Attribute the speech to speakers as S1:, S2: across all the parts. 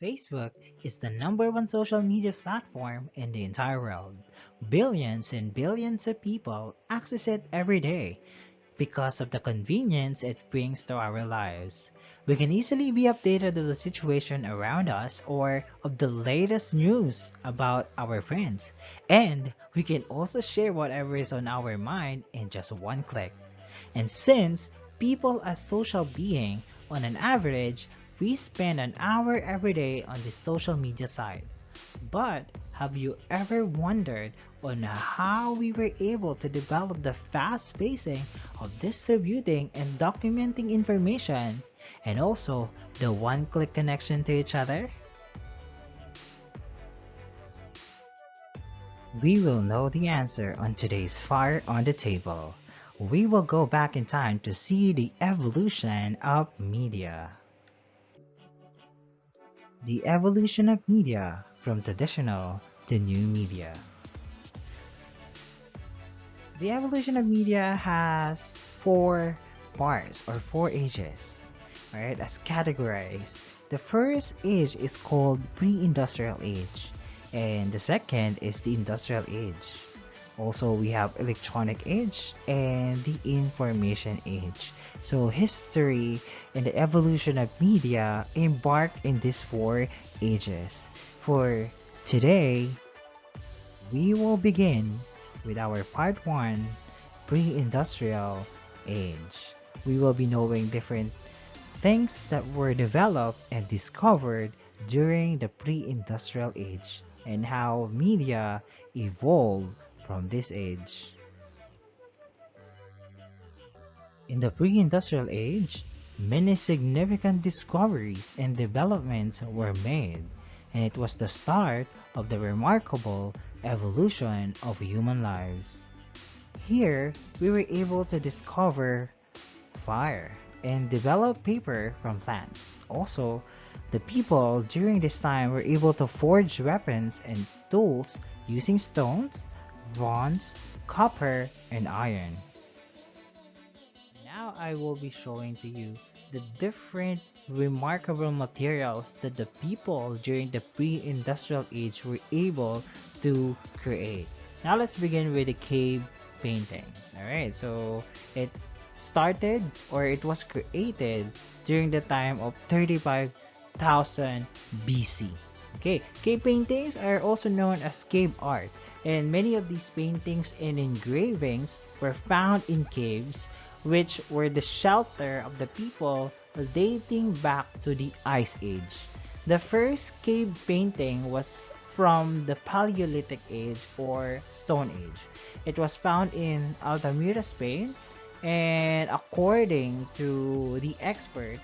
S1: Facebook is the #1 social media platform in the entire world. Billions and billions of people access it every day because of the convenience it brings to our lives. We can easily be updated of the situation around us or of the latest news about our friends. And we can also share whatever is on our mind in just one click. And since people are social being, on an average, we spend an hour every day on the social media site. But have you ever wondered on how we were able to develop the fast pacing of distributing and documenting information and also the one-click connection to each other? We will know the answer on today's Fire on the Table. We will go back in time to see the evolution of media. The evolution of media from traditional to new media. The evolution of media has four parts or four ages, right, as categorized. The first age is called pre-industrial age, and the second is the industrial age. Also, we have electronic age and the information age. So history and the evolution of media embark in these four ages. For today, we will begin with our part 1, pre-industrial age. We will be knowing different things that were developed and discovered during the pre-industrial age and how media evolved from this age. In the pre-industrial age, many significant discoveries and developments were made, and it was the start of the remarkable evolution of human lives. Here, we were able to discover fire and develop paper from plants. Also, the people during this time were able to forge weapons and tools using stones, bronze, copper, and iron. Now I will be showing to you the different remarkable materials that the people during the pre-industrial age were able to create. Now let's begin with the cave paintings. Alright, so it started or it was created during the time of 35,000 BC. Okay, cave paintings are also known as cave art, and many of these paintings and engravings were found in caves, which were the shelter of the people dating back to the Ice Age. The first cave painting was from the Paleolithic Age or Stone Age. It was found in Altamira, Spain, and according to the experts,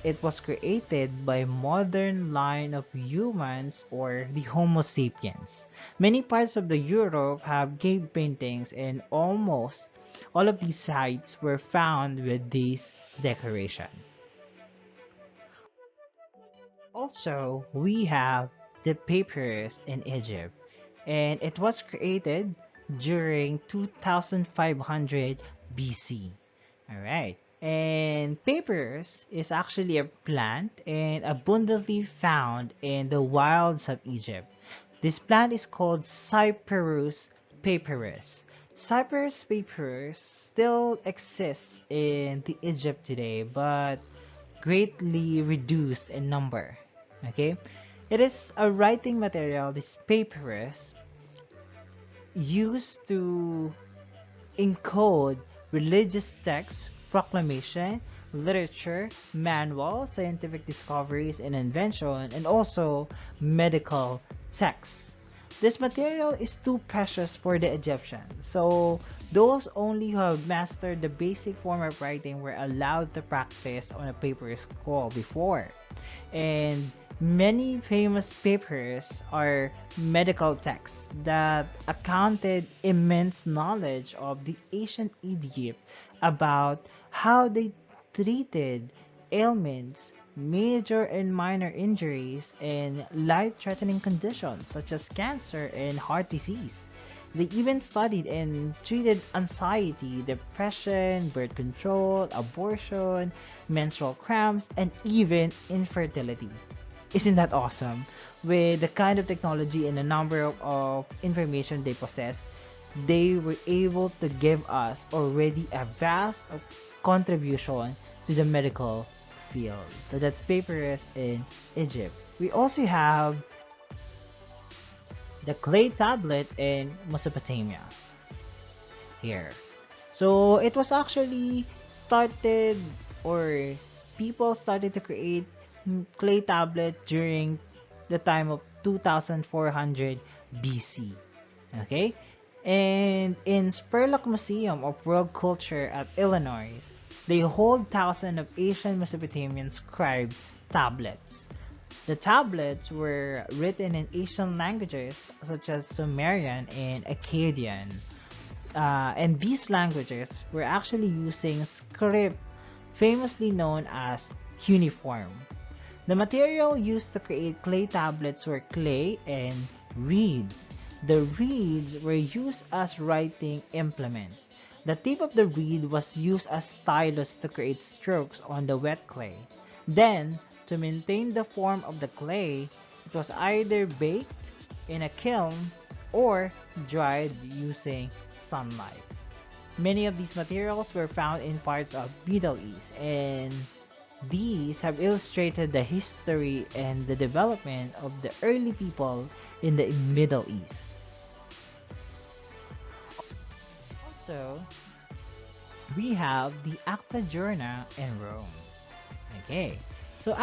S1: it was created by modern line of humans or the Homo sapiens. Many parts of the Europe have cave paintings, and almost all of these sites were found with this decoration. Also, we have the papyrus in Egypt, and it was created during 2500 BC. Alright, and papyrus is actually a plant and abundantly found in the wilds of Egypt. This plant is called Cyperus papyrus. Cypress papyrus still exists in the Egypt today, but greatly reduced in number. Okay, it is a writing material. This papyrus used to encode religious texts, proclamation, literature, manual, scientific discoveries and invention, and also medical texts. This material is too precious for the Egyptians, so those only who have mastered the basic form of writing were allowed to practice on a paper scroll before. And many famous papers are medical texts that accounted immense knowledge of the ancient Egypt about how they treated ailments, major and minor injuries, and life-threatening conditions such as cancer and heart disease. They even studied and treated anxiety, depression, birth control, abortion, menstrual cramps, and even infertility. Isn't that awesome? With the kind of technology and the number of information they possess, they were able to give us already a vast contribution to the medical field. So that's papyrus in Egypt. We also have the clay tablet in Mesopotamia here. So it was actually started, or people started to create clay tablet during the time of 2400 BC. Okay? And in Spurlock Museum of World Culture at Illinois, they hold thousands of ancient Mesopotamian scribe tablets. The tablets were written in Asian languages such as Sumerian and Akkadian. And these languages were actually using script famously known as cuneiform. The material used to create clay tablets were clay and reeds. The reeds were used as writing implement. The tip of the reed was used as stylus to create strokes on the wet clay. Then, to maintain the form of the clay, it was either baked in a kiln or dried using sunlight. Many of these materials were found in parts of Middle East, and these have illustrated the history and the development of the early people in the Middle East. Also, we have the Aca Journal in Rome. Okay, so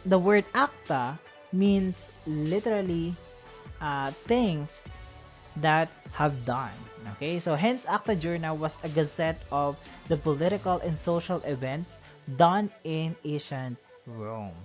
S1: the word acta means literally things that have done. Okay, so hence Aca Journal was a gazette of the political and social events done in ancient Rome,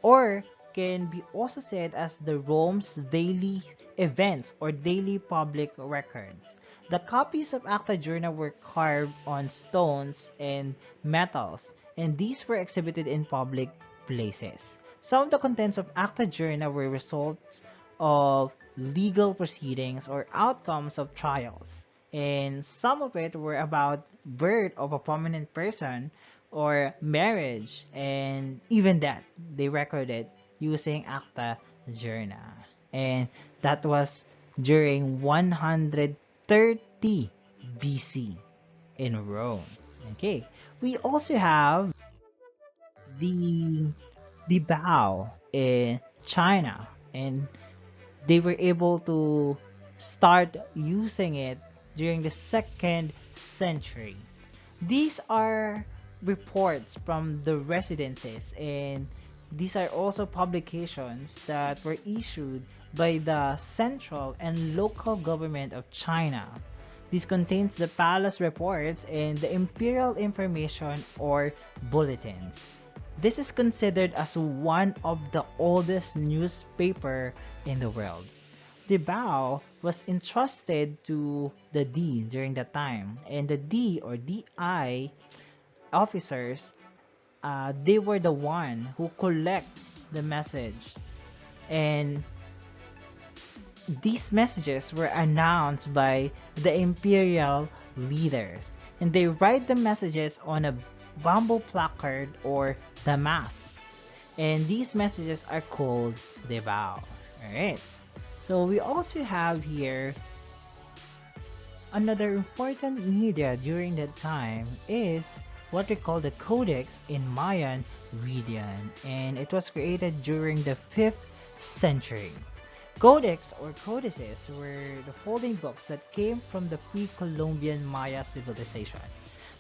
S1: or can be also said as the Rome's daily events or daily public records. The copies of Aca Journal were carved on stones and metals, and these were exhibited in public places. Some of the contents of Aca Journal were results of legal proceedings or outcomes of trials, and some of it were about birth of a prominent person or marriage and even death. They recorded using Aca Journal, and that was during 130 BC in Rome. Okay, we also have the Bao in China, and they were able to start using it during the 2nd century. These are reports from the residences, and these are also publications that were issued by the central and local government of China. This contains the palace reports and the imperial information or bulletins. This is considered as one of the oldest newspaper in the world. The Bao was entrusted to the D during that time, and the D or DI officers, they were the one who collect the message, and these messages were announced by the imperial leaders, and they write the messages on a bamboo placard or damask, and these messages are called the Bao. Alright, so we also have here another important media during that time is what we call the Codex in Mayan region, and it was created during the 5th century. Codex or codices were the folding books that came from the pre-Columbian Maya civilization.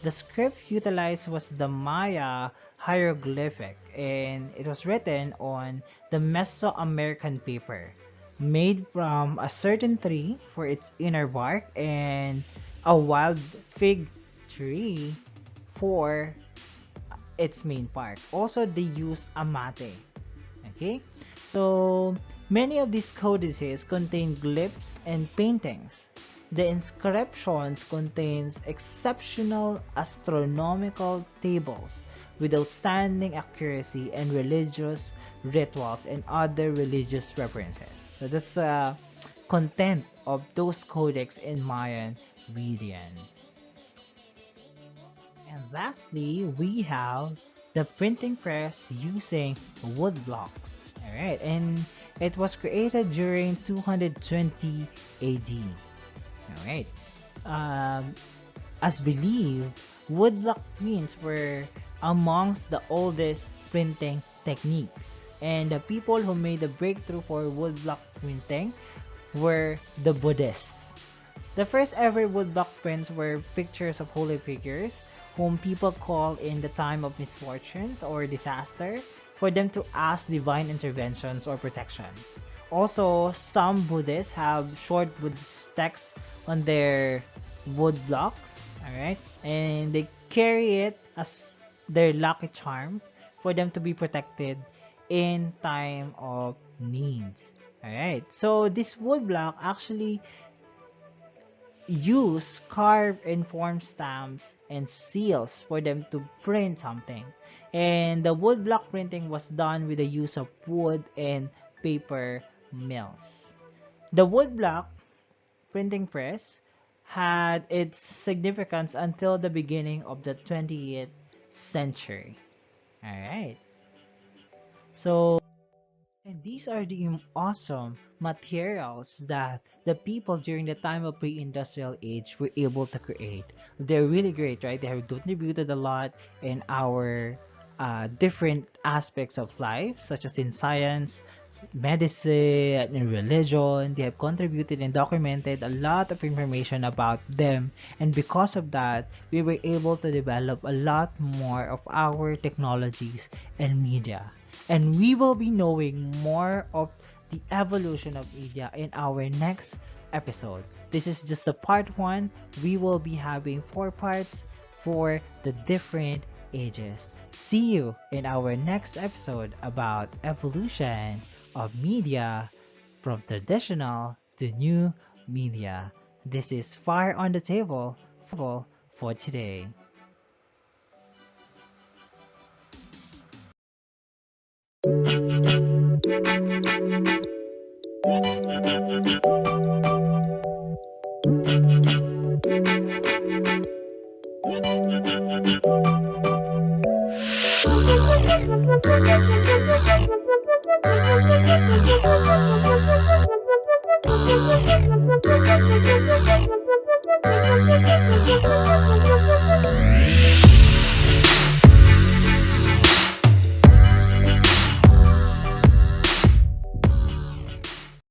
S1: The script utilized was the Maya hieroglyphic, and it was written on the Mesoamerican paper. made from a certain tree for its inner bark and a wild fig tree for its main part. Also, they use amate. Okay, so many of these codices contain glyphs and paintings. The inscriptions contains exceptional astronomical tables with outstanding accuracy and religious rituals and other religious references. So that's the content of those codex in Mayan region. And lastly, we have the printing press using wood blocks. Alright, and it was created during 220 AD. Alright, um, as believed, woodblock prints were amongst the oldest printing techniques. And the people who made the breakthrough for woodblock printing were the Buddhists. The first ever woodblock prints were pictures of holy figures whom people call in the time of misfortunes or disaster for them to ask divine interventions or protection. Also, some Buddhists have short wood sticks on their wood blocks, alright? And they carry it as their lucky charm for them to be protected in time of needs. Alright, so this wood block actually use carved and formed stamps and seals for them to print something. And the wood block printing was done with the use of wood and paper mills. The wood block printing press had its significance until the beginning of the 20th century. Alright. So, and these are the awesome materials that the people during the time of pre-industrial age were able to create. They're really great, right? They have contributed a lot in our different aspects of life, such as in science, medicine, and religion. They have contributed and documented a lot of information about them, and because of that, we were able to develop a lot more of our technologies and media. And we will be knowing more of the evolution of media in our next episode. This is just the part one. We will be having 4 parts for the different ages. See you in our next episode about evolution of media from traditional to new media. This is Fire on the Table for today.